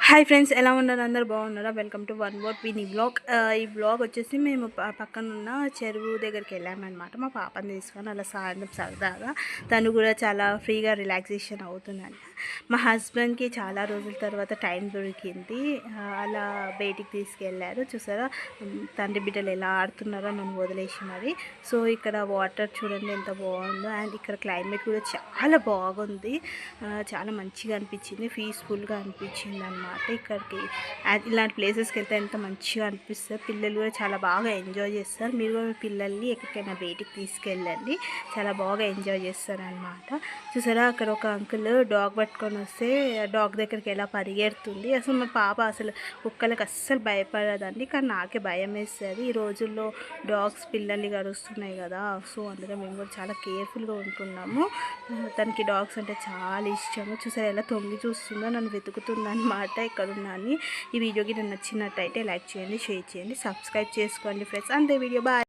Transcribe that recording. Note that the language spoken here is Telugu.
హాయ్ ఫ్రెండ్స్, ఎలా ఉన్నారు? అందరు బాగున్నారా? Welcome to one more Vini blog. ఈ బ్లాగ్ వచ్చేసి మేము పక్కనున్న చెరువు దగ్గరికి వెళ్ళామన్నమాట. మా పాపని తీసుకొని అలా సాయంత్రం సరదాగా తను కూడా చాలా ఫ్రీగా రిలాక్సేషన్ అవుతుందంట. మా హస్బెండ్కి చాలా రోజుల తర్వాత టైం దొరికింది. అలా బయటికి తీసుకెళ్ళారు. చూసారా తండ్రి బిడ్డలు ఎలా ఆడుతున్నారో నన్ను వదిలేసి మరి. సో ఇక్కడ వాటర్ చూడండి ఎంత బాగుందో. అండ్ ఇక్కడ క్లైమేట్ కూడా చాలా బాగుంది. చాలా మంచిగా అనిపించింది, పీస్ఫుల్గా అనిపించింది అన్నమాట. ఇక్కడికి ఇలాంటి ప్లేసెస్కి వెళ్తే ఎంత మంచిగా అనిపిస్తుంది. పిల్లలు కూడా చాలా బాగా ఎంజాయ్ చేస్తారు. మీరు కూడా మీ పిల్లల్ని ఎక్కడికైనా బయటికి తీసుకెళ్ళండి, చాలా బాగా ఎంజాయ్ చేస్తారు అనమాట. చూసారా అక్కడ ఒక అంకుల్ డాగ్ పట్టుకొని వస్తే డాగ్ దగ్గరికి ఎలా పరిగెడుతుంది. అసలు మా పాప అసలు కుక్కలకు అస్సలు భయపడదండి, కానీ నాకే భయం వేస్తుంది. ఈ రోజుల్లో డాగ్స్ పిల్లల్ని గడుస్తున్నాయి కదా, సో అందులో మేము కూడా చాలా కేర్ఫుల్గా ఉంటున్నాము. తనకి డాగ్స్ అంటే చాలా ఇష్టము. చూసారా ఎలా తొంగి చూస్తుందో, నన్ను వెతుకుతుందన్నమాట ఎక్కడున్నాను. ఈ వీడియోకి నన్ను నచ్చినట్టయితే లైక్ చేయండి, షేర్ చేయండి, సబ్స్క్రైబ్ చేసుకోండి ఫ్రెండ్స్. అంతే వీడియో. బాయ్.